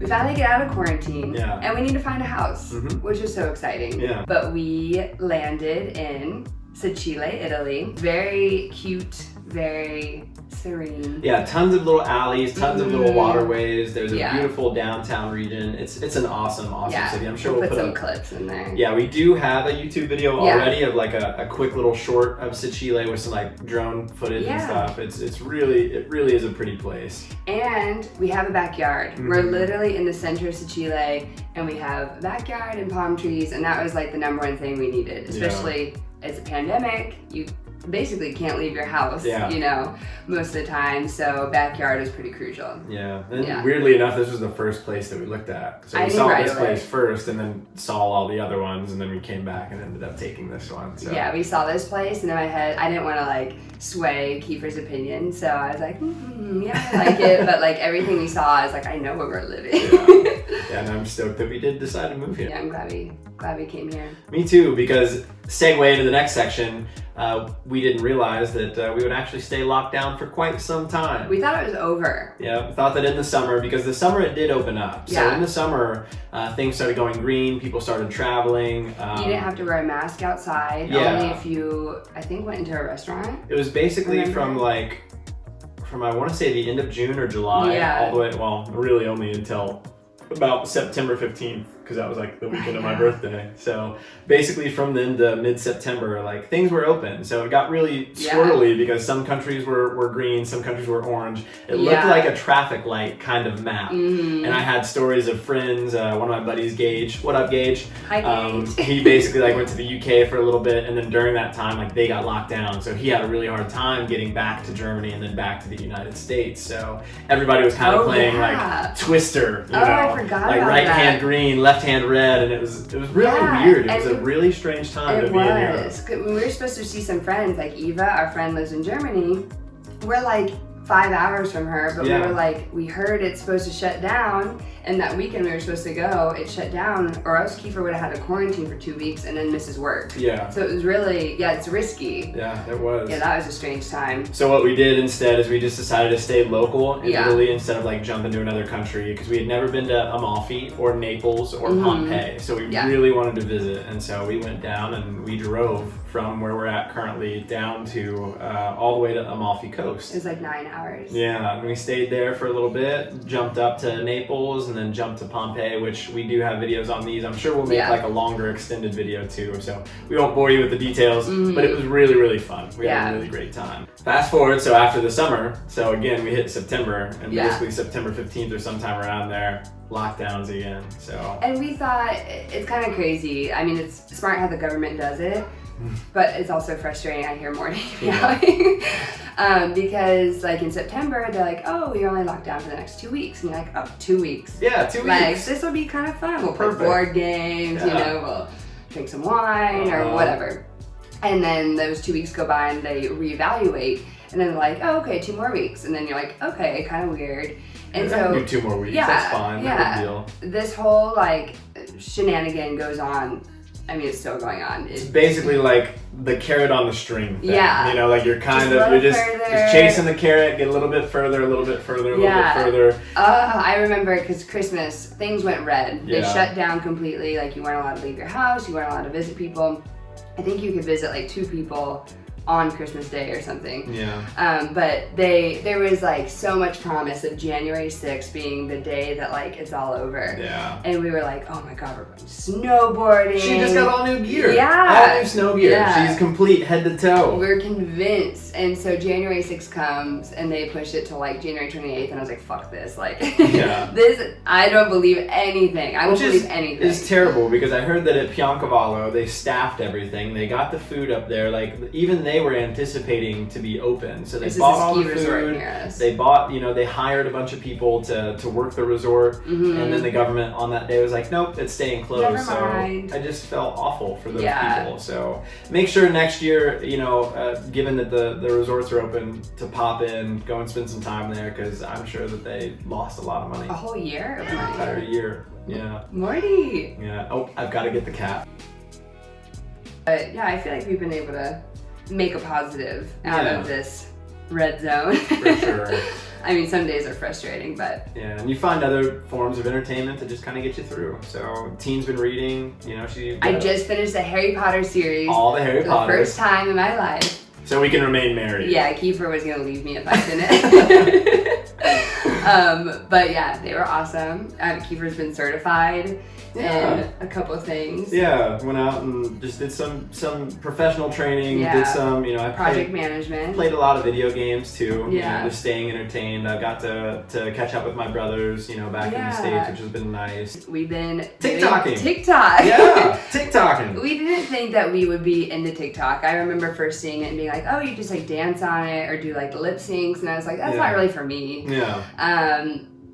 we finally get out of quarantine. Yeah. And we need to find a house, which is so exciting. Yeah. But we landed in Sicily, Italy. Very cute, very serene. Yeah, tons of little alleys, tons of little waterways. There's a Yeah. beautiful downtown region. It's an awesome city. I'm sure we'll we'll put some clips in there. Yeah, we do have a YouTube video already of like a quick little short of Sicily with some like drone footage and stuff. It really is a pretty place. And we have a backyard. We're literally in the center of Sicily, and we have a backyard and palm trees, and that was like the number one thing we needed, especially it's a pandemic. You basically can't leave your house, you know, most of the time. So backyard is pretty crucial. Yeah. And weirdly enough, this was the first place that we looked at. So we saw this place first and then saw all the other ones, and then we came back and ended up taking this one. So. Yeah, we saw this place, and in my head, I didn't want to like sway Kiefer's opinion. So I was like, yeah, I like it. But like everything we saw, I was like, I know where we're living. Yeah, and I'm stoked that we did decide to move here. Yeah, I'm glad we came here. Me too, because segue into the next section, we didn't realize that we would actually stay locked down for quite some time. We thought it was over. Yeah, we thought that in the summer, because the summer it did open up. So in the summer, things started going green, people started traveling. You didn't have to wear a mask outside, only if you, I think, went into a restaurant. It was basically from I want to say the end of June or July, all the way, well, really only until about September 15th, because that was like the weekend of my birthday. So basically from then to mid-September, like things were open. So it got really swirly because some countries were green, some countries were orange. It looked like a traffic light kind of map. And I had stories of friends, one of my buddies, Gage. What up, Gage? Hi, Gage. He basically like went to the UK for a little bit, and then during that time, like they got locked down. So he had a really hard time getting back to Germany and then back to the United States. So everybody was kind of playing like Twister, you know, I forgot like about right that. hand green, left hand red, and it was really weird. It was a really strange time to be in Europe. When we were supposed to see some friends, like Eva, our friend lives in Germany. We're like 5 hours from her, but we were like, we heard it's supposed to shut down, and that weekend we were supposed to go, it shut down, or else Kiefer would have had to quarantine for 2 weeks and then miss his work. Yeah. So it was really, it's risky. Yeah, it was. Yeah, that was a strange time. So what we did instead is we just decided to stay local in Italy instead of like jump into another country, because we had never been to Amalfi or Naples or Pompeii, so we really wanted to visit, and so we went down and we drove from where we're at currently down to all the way to Amalfi Coast. It was like 9 hours. Yeah, and we stayed there for a little bit, jumped up to Naples, and then jumped to Pompeii, which we do have videos on these. I'm sure we'll make like a longer extended video too, so we won't bore you with the details, but it was really, really fun. We had a really great time. Fast forward, so after the summer, so again, we hit September, and basically September 15th or sometime around there, lockdowns again, so. And we thought, it's kind of crazy. I mean, it's smart how the government does it, but it's also frustrating. I hear more because like in September, they're like, oh, you're only locked down for the next 2 weeks. And you're like, oh, 2 weeks. Yeah, 2 weeks. Like, this will be kind of fun. We'll play board games, you know, we'll drink some wine or whatever. And then those 2 weeks go by and they reevaluate. And then they're like, oh, okay, 2 more weeks. And then you're like, okay, kind of weird. And so do 2 more weeks, that's fine, no big deal. This whole like shenanigan goes on. I mean, it's still going on. It's basically like the carrot on the string thing. Yeah. You know, like you're just chasing the carrot, get a little bit further, a little bit further, a little bit further. I remember because Christmas, things went red. They shut down completely. Like you weren't allowed to leave your house. You weren't allowed to visit people. I think you could visit like 2 people on Christmas Day or something. Yeah. But there was like so much promise of January 6th being the day that like it's all over. Yeah. And we were like, oh my God, we're going snowboarding. She just got all new gear. Yeah. All new snow gear. Yeah. She's complete head to toe. We're convinced. And so January 6th comes and they push it to like January 28th, and I was like, fuck this. Like this, I don't believe anything. I won't believe anything. It's terrible, because I heard that at Piancavallo they staffed everything. They got the food up there. Like even they were anticipating to be open, so they bought all the food. They bought, you know, they hired a bunch of people to work the resort, and then the government on that day was like, nope, it's staying closed. So I just felt awful for those people. So make sure next year, you know, given that the resorts are open, to pop in, go and spend some time there, because I'm sure that they lost a lot of money. A whole year? An entire year. Yeah. Morty. Yeah. Oh, I've got to get the cat. But yeah, I feel like we've been able to make a positive out of this red zone. For sure. I mean, some days are frustrating, but... Yeah, and you find other forms of entertainment that just kind of get you through. So, Teen's been reading, I just finished the Harry Potter series. All the Harry Potters. For the first time in my life. So we can remain married. Yeah, Kiefer was going to leave me if I didn't. But yeah, they were awesome. Kiefer's been certified in a couple of things. Yeah, went out and just did some professional training. Did some, I project management. Played a lot of video games too. Yeah. Just staying entertained. I got to catch up with my brothers, back in the States, which has been nice. We've been TikToking. TikTok. Yeah, TikToking. We didn't think that we would be into TikTok. I remember first seeing it and being like, oh, you just like dance on it or do like lip syncs, and I was like, that's not really for me. Yeah.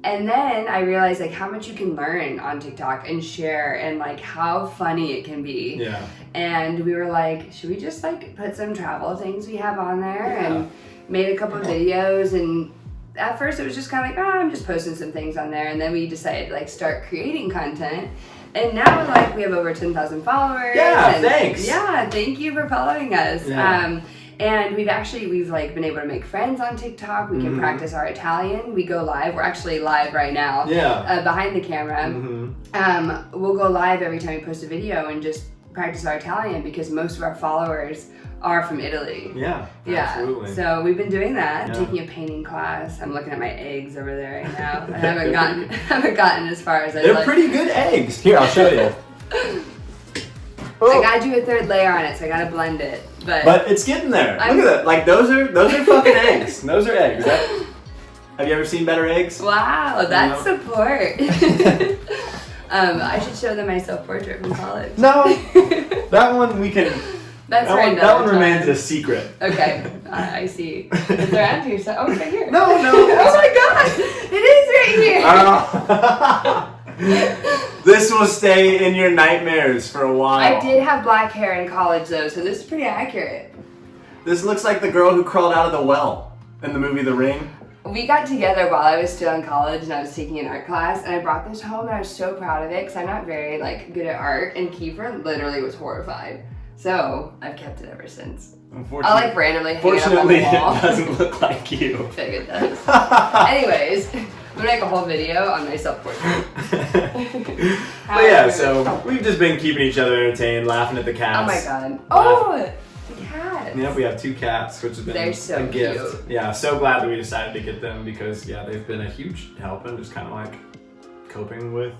And then I realized like how much you can learn on TikTok and share, and like how funny it can be. Yeah. And we were like, should we just like put some travel things we have on there? And made a couple of videos, and at first it was just kind of like, I'm just posting some things on there, and then we decided to like start creating content. And now like we have over 10,000 followers. Yeah, and, thanks. Yeah, thank you for following us. Yeah. And we've like been able to make friends on TikTok. We can practice our Italian. We go live. We're actually live right now. Yeah. Behind the camera. We'll go live every time we post a video and just practice our Italian, because most of our followers are from Italy. Yeah. Absolutely. So we've been doing that. I'm taking a painting class. I'm looking at my eggs over there right now. I haven't gotten as far as I'd like. They're pretty good eggs. Here, I'll show you. I gotta do a third layer on it, so I gotta blend it. But it's getting there. Look at that. Like those are fucking eggs. Those are eggs. Have you ever seen better eggs? Wow, that's support. I should show them my self-portrait from college. No, that one we can. That one remains a secret. Okay, I see. It's around here. So, right here. No. Oh my god, it is right here. This will stay in your nightmares for a while. I did have black hair in college though, so this is pretty accurate. This looks like the girl who crawled out of the well in the movie The Ring. We got together while I was still in college and I was taking an art class, and I brought this home and I was so proud of it because I'm not very good at art, and Kiefer literally was horrified. So I've kept it ever since. I'll randomly hang it up on the wall. It doesn't look like you. I think it does. Anyways, I'm gonna make a whole video on my self-portrait. So we've just been keeping each other entertained, laughing at the cats. Oh my god. Oh, the cats. Yep, we have 2 cats, which has been a gift. Cute. Yeah, so glad that we decided to get them, because they've been a huge help and just kind of like coping with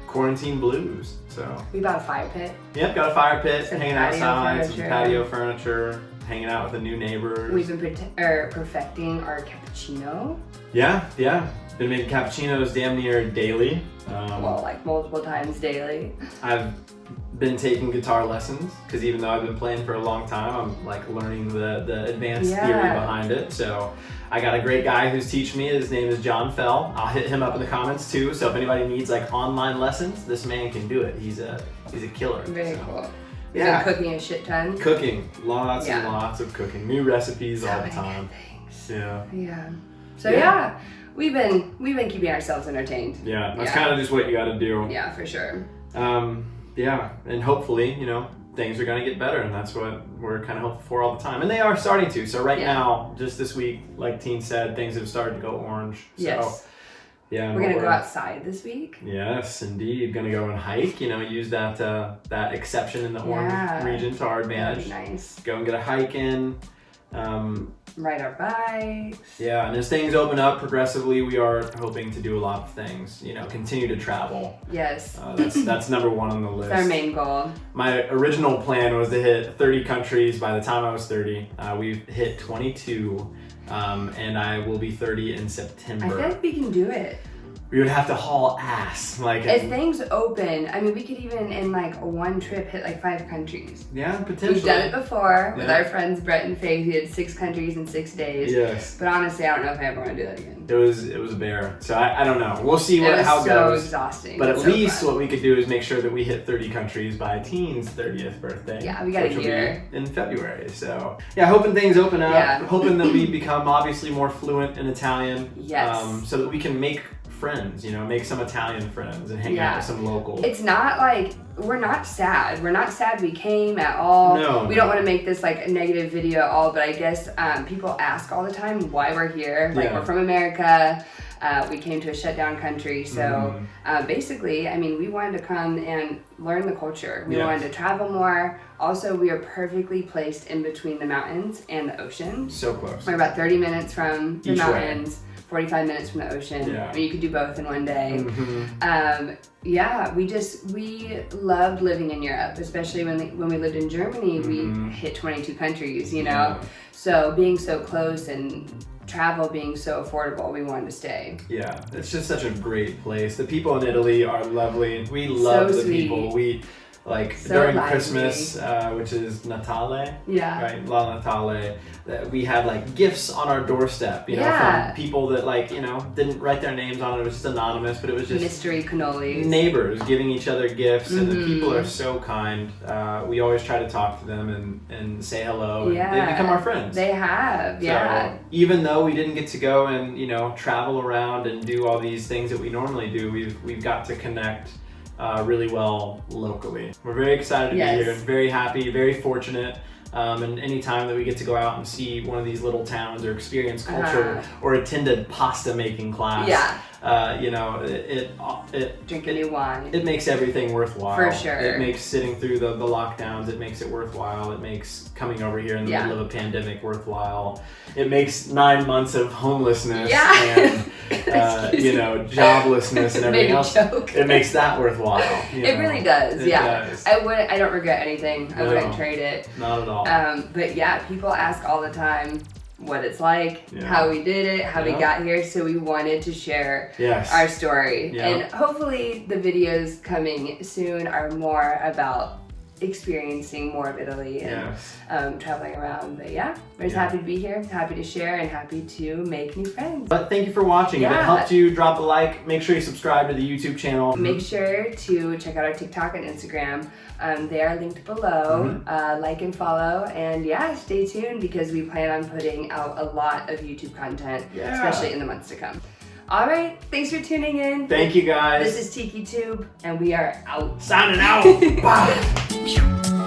quarantine blues. So we bought a fire pit. Yep, got a fire pit, hanging outside, some patio furniture, hanging out with the new neighbors. We've been perfecting our cappuccino. Yeah. Been making cappuccinos damn near daily. Multiple times daily. I've been taking guitar lessons, because even though I've been playing for a long time, I'm learning the advanced theory behind it. So I got a great guy who's teaching me. His name is John Fell. I'll hit him up in the comments too. So if anybody needs online lessons, this man can do it. He's a killer. Very cool. You've been cooking a shit ton. Cooking, lots and lots of cooking. New recipes all the time. Yeah. So we've been keeping ourselves entertained. Yeah, that's kind of just what you got to do. Yeah, for sure. And hopefully, things are going to get better, and that's what we're kind of hopeful for all the time. And they are starting to. So now, just this week, like Teen said, things have started to go orange. So, yes. Yeah. We're going to go outside this week. Yes, indeed. Going to go and hike, use that exception in the orange region to our advantage. That'd be nice. Go and get a hike in. Ride our bikes. Yeah, and as things open up progressively, we are hoping to do a lot of things. Continue to travel. Yes. That's number 1 on the list. It's our main goal. My original plan was to hit 30 countries by the time I was 30. We've hit 22, and I will be 30 in September. I feel like we can do it. We would have to haul ass. If things open, we could even in one trip hit 5 countries. Yeah, potentially. We've done it before with our friends Brett and Faith. We did 6 countries in 6 days. Yes. But honestly, I don't know if I ever want to do that again. It was a bear. So I don't know. We'll see how it goes. It was so exhausting. But at least what we could do is make sure that we hit 30 countries by Teen's 30th birthday. Yeah, we got a year. In February. So hoping things open up. Yeah. Hoping that we become obviously more fluent in Italian. Yes. So that we can make friends, you know, make some Italian friends and hang out with some locals. It's not like, we're not sad. We're not sad we came at all. No. We don't want to make this like a negative video at all, but I guess people ask all the time why we're here. Like, we're from America. We came to a shutdown country, so basically, I mean, we wanted to come and learn the culture. We wanted to travel more. Also, we are perfectly placed in between the mountains and the ocean. So close. We're about 30 minutes from the Each mountains, way. 45 minutes from the ocean. Yeah. I mean, you could do both in one day. We loved living in Europe, especially when we lived in Germany. We hit 22 countries, you know. So being so close and travel being so affordable, we wanted to stay. Yeah, it's just such a great place. The people in Italy are lovely. We love the people. We like during Christmas, which is Natale, right? La Natale. We had like gifts on our doorstep, you know, from people that like, you know, didn't write their names on it. It was just anonymous, but it was just mystery cannolis. Neighbors giving each other gifts, and the people are so kind. We always try to talk to them and say hello. And they've become our friends. They have, So even though we didn't get to go and, you know, travel around and do all these things that we normally do, we've got to connect really well locally. We're very excited to be here and very happy, very fortunate. And any time that we get to go out and see one of these little towns or experience culture or attend a pasta making class, you know, it drink a new wine. It makes everything worthwhile. For sure. It makes sitting through the lockdowns, it makes it worthwhile. It makes coming over here in the middle of a pandemic worthwhile. It makes 9 months of homelessness and you know, joblessness and everything else. It makes that worthwhile. It really does. It does. I don't regret anything. I wouldn't trade it. Not at all. But yeah, people ask all the time what it's like, how we did it, how we got here, so we wanted to share our story. And hopefully the videos coming soon are more about experiencing more of Italy and traveling around. But we're just happy to be here, happy to share, and happy to make new friends. But thank you for watching. If it helped you, drop a like. Make sure you subscribe to the YouTube channel. Make sure to check out our TikTok and Instagram. They are linked below. Like and follow, and stay tuned because we plan on putting out a lot of YouTube content, especially in the months to come. All right, thanks for tuning in. Thank you guys. This is TikiTube, and we are out. Signing out. Bye.